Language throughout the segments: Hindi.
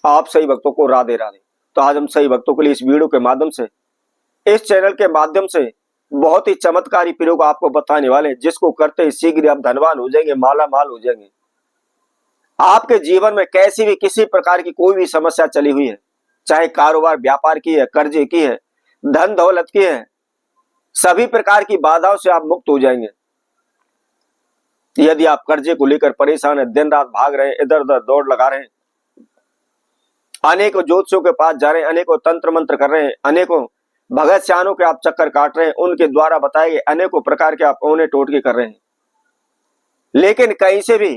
आप सही भक्तों को राधे राधे। तो आज हम सही भक्तों के लिए इस वीडियो के माध्यम से, इस चैनल के माध्यम से बहुत ही चमत्कारी प्रयोग आपको बताने वाले हैं, जिसको करते ही शीघ्र आप धनवान हो जाएंगे, माला माल हो जाएंगे। आपके जीवन में कैसी भी किसी प्रकार की कोई भी समस्या चली हुई है, चाहे कारोबार व्यापार की है, कर्जे की है, धन दौलत की है, सभी प्रकार की बाधाओं से आप मुक्त हो जाएंगे। यदि आप कर्जे को लेकर परेशान है, दिन रात भाग रहे हैं, इधर उधर दौड़ लगा रहे हैं, अनेकों ज्योतिषियों के पास जा रहे हैं, अनेकों तंत्र मंत्र कर रहे हैं, अनेकों भगत सियानों के आप चक्कर काट रहे हैं, उनके द्वारा बताए गए अनेकों प्रकार के आप औने टोटके कर रहे हैं, लेकिन कहीं से भी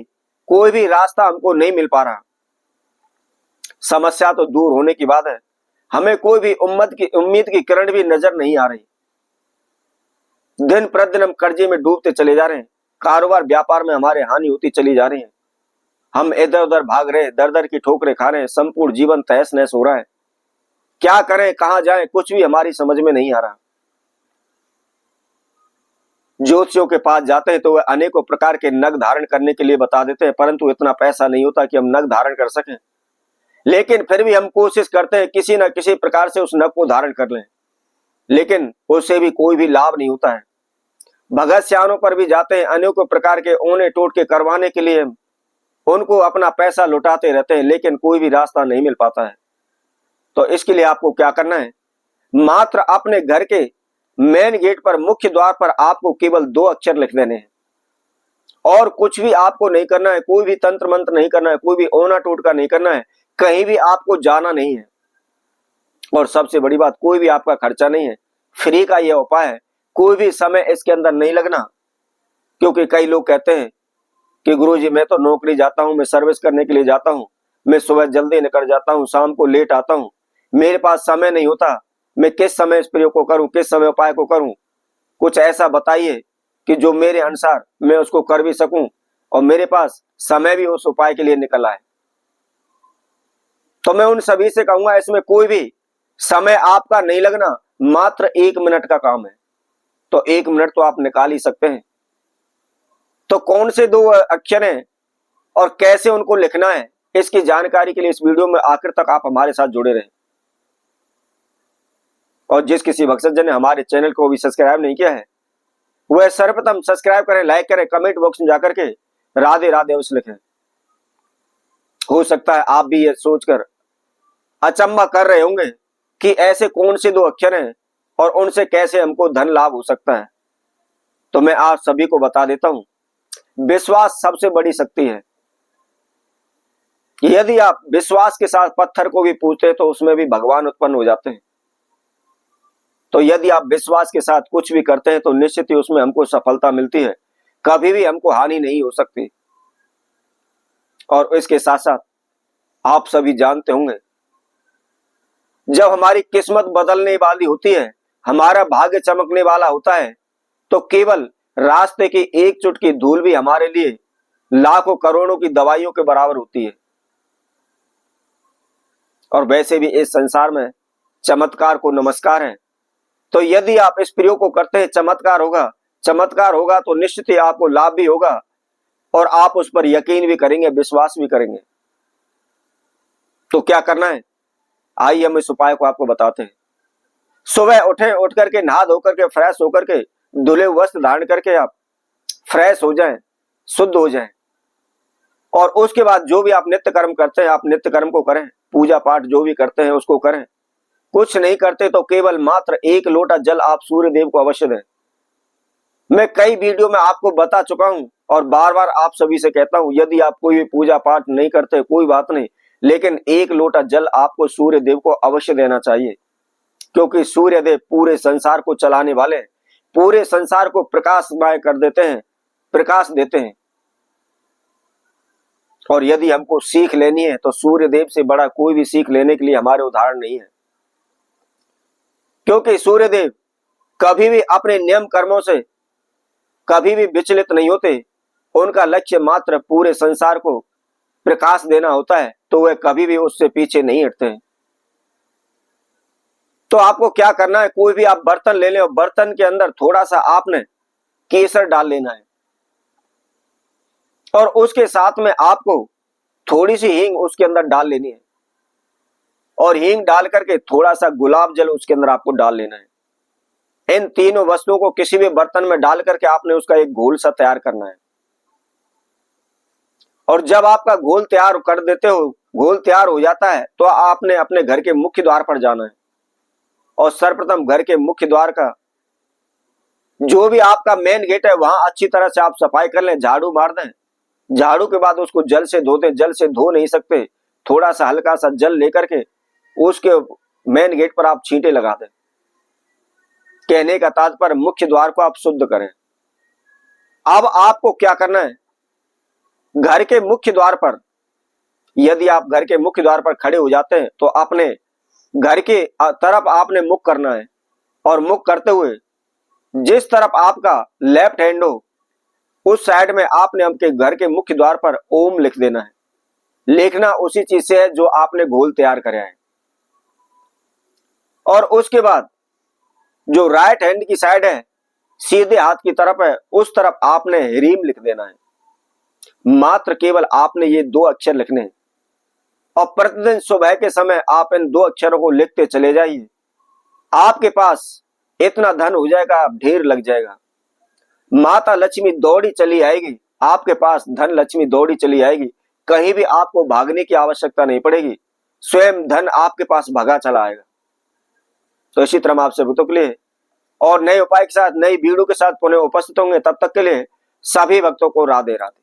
कोई भी रास्ता हमको नहीं मिल पा रहा। समस्या तो दूर होने की बात है, हमें कोई भी उम्मीद की किरण भी नजर नहीं आ रही। दिन प्रतिदिन हम कर्जे में डूबते चले जा रहे हैं, कारोबार व्यापार में हमारे हानि होती चली जा रही है, हम इधर उधर भाग रहे हैं, दर दर की ठोकरें खा रहे हैं, संपूर्ण जीवन तहस नहस हो रहा है। क्या करें, कहां जाएं, कुछ भी हमारी समझ में नहीं आ रहा। ज्योतिषियों के पास जाते हैं तो वह अनेकों प्रकार के नग धारण करने के लिए बता देते हैं, परंतु इतना पैसा नहीं होता कि हम नग धारण कर सकें। लेकिन फिर भी हम कोशिश करते हैं किसी न किसी प्रकार से उस नग को धारण कर लें, लेकिन उससे भी कोई भी लाभ नहीं होता है। भगत सियानों पर भी जाते हैं, अनेकों प्रकार के औने टोटके करवाने के लिए उनको अपना पैसा लुटाते रहते हैं, लेकिन कोई भी रास्ता नहीं मिल पाता है। तो इसके लिए आपको क्या करना है, मात्र अपने घर के मेन गेट पर, मुख्य द्वार पर आपको केवल 2 अक्षर लिख देने हैं, और कुछ भी आपको नहीं करना है, कोई भी तंत्र मंत्र नहीं करना है, कोई भी औना टोटका नहीं करना है, कहीं भी आपको जाना नहीं है, और सबसे बड़ी बात, कोई भी आपका खर्चा नहीं है, फ्री का यह उपाय है। कोई भी समय इसके अंदर नहीं लगना, क्योंकि कई लोग कहते हैं कि गुरुजी मैं तो नौकरी जाता हूं, मैं सर्विस करने के लिए जाता हूं, मैं सुबह जल्दी निकल जाता हूं, शाम को लेट आता हूं, मेरे पास समय नहीं होता, मैं किस समय इस प्रयोग को करूं, किस समय उपाय को करूं, कुछ ऐसा बताइए कि जो मेरे अनुसार मैं उसको कर भी सकूं और मेरे पास समय भी उस उपाय के लिए निकल आए। तो मैं उन सभी से कहूंगा, इसमें कोई भी समय आपका नहीं लगना, मात्र 1 मिनट का काम है, तो 1 मिनट तो आप निकाल ही सकते हैं। तो कौन से 2 अक्षर हैं और कैसे उनको लिखना है, इसकी जानकारी के लिए इस वीडियो में आखिर तक आप हमारे साथ जुड़े रहें। और जिस किसी भक्तजन ने हमारे चैनल को भी सब्सक्राइब नहीं किया है, वह सर्वप्रथम सब्सक्राइब करें, लाइक करें, कमेंट बॉक्स में जाकर के राधे राधे अवश्य लिखें। हो सकता है आप भी ये सोचकर अचंभा कर रहे होंगे कि ऐसे कौन से 2 अक्षर हैं और उनसे कैसे हमको धन लाभ हो सकता है। तो मैं आप सभी को बता देता हूं, विश्वास सबसे बड़ी शक्ति है। यदि आप विश्वास के साथ पत्थर को भी पूजते हैं तो उसमें भी भगवान उत्पन्न हो जाते हैं। तो यदि आप विश्वास के साथ कुछ भी करते हैं तो निश्चित ही उसमें हमको सफलता मिलती है, कभी भी हमको हानि नहीं हो सकती। और इसके साथ साथ आप सभी जानते होंगे, जब हमारी किस्मत बदलने वाली होती है, हमारा भाग्य चमकने वाला होता है, तो केवल रास्ते की एक चुटकी धूल भी हमारे लिए लाखों करोड़ों की दवाइयों के बराबर होती है। और वैसे भी इस संसार में चमत्कार को नमस्कार है। तो यदि आप इस प्रयोग को करते हैं, चमत्कार होगा तो निश्चित ही आपको लाभ भी होगा और आप उस पर यकीन भी करेंगे, विश्वास भी करेंगे। तो क्या करना है, आइए हम इस उपाय को आपको बताते हैं। सुबह उठ करके नहा धो करके फ्रेश होकर के धुले वस्त्र धारण करके आप फ्रेश हो जाएं, शुद्ध हो जाएं, और उसके बाद जो भी आप नित्य कर्म करते हैं, आप नित्य कर्म को करें, पूजा पाठ जो भी करते हैं उसको करें। कुछ नहीं करते तो केवल मात्र 1 लोटा जल आप सूर्य देव को अवश्य दें। मैं कई वीडियो में आपको बता चुका हूं और बार बार आप सभी से कहता हूं, यदि आप कोई भी पूजा पाठ नहीं करते कोई बात नहीं, लेकिन 1 लोटा जल आपको सूर्य देव को अवश्य देना चाहिए, क्योंकि सूर्य देव पूरे संसार को चलाने वाले, पूरे संसार को प्रकाशमय कर देते हैं, प्रकाश देते हैं। और यदि हमको सीख लेनी है तो सूर्य देव से बड़ा कोई भी सीख लेने के लिए हमारे उदाहरण नहीं है, क्योंकि सूर्य देव कभी भी अपने नियम कर्मों से कभी भी विचलित नहीं होते। उनका लक्ष्य मात्र पूरे संसार को प्रकाश देना होता है, तो वे कभी भी उससे पीछे नहीं हटते हैं। तो आपको क्या करना है, कोई भी आप बर्तन ले लें और बर्तन के अंदर थोड़ा सा आपने केसर डाल लेना है, और उसके साथ में आपको थोड़ी सी हींग उसके अंदर डाल लेनी है। और हींग डाल करके थोड़ा सा गुलाब जल उसके अंदर आपको डाल लेना है। इन तीनों वस्तुओं को किसी भी बर्तन में डाल करके आपने उसका एक घोल सा तैयार करना है। और जब आपका घोल तैयार कर देते हो, घोल तैयार हो जाता है, तो आपने अपने घर के मुख्य द्वार पर जाना है और सर्वप्रथम घर के मुख्य द्वार का जो भी आपका मेन गेट है वहां अच्छी तरह से आप सफाई कर लें, झाड़ू मार दें। झाड़ू के बाद उसको जल से धो दें। जल से धो नहीं सकते, थोड़ा सा हल्का सा जल लेकर के उसके मेन गेट पर आप छींटे लगा दें। कहने का तात्पर्य मुख्य द्वार को आप शुद्ध करें। अब आपको क्या करना है, घर के मुख्य द्वार पर, यदि आप घर के मुख्य द्वार पर खड़े हो जाते हैं तो अपने घर के तरफ आपने मुख करना है और मुख करते हुए जिस तरफ आपका लेफ्ट हैंड हो उस साइड में आपने आपके घर के मुख्य द्वार पर ओम लिख देना है। लिखना उसी चीज से है जो आपने घोल तैयार कराया है। और उसके बाद जो राइट हैंड की साइड है, सीधे हाथ की तरफ है, उस तरफ आपने ह्रीम लिख देना है। मात्र केवल आपने ये 2 अक्षर लिखने हैं और प्रतिदिन सुबह के समय आप इन 2 अक्षरों को लिखते चले जाइए। आपके पास इतना धन हो जाएगा, ढेर लग जाएगा। माता लक्ष्मी दौड़ी चली आएगी आपके पास, धन लक्ष्मी दौड़ी चली आएगी। कहीं भी आपको भागने की आवश्यकता नहीं पड़ेगी, स्वयं धन आपके पास भागा चला आएगा। तो इसी तरह हम आपसे भक्तों के लिए और नए उपाय के साथ, नई वीडियो के साथ पुनः उपस्थित होंगे। तब तक के लिए सभी भक्तों को राधे राधे।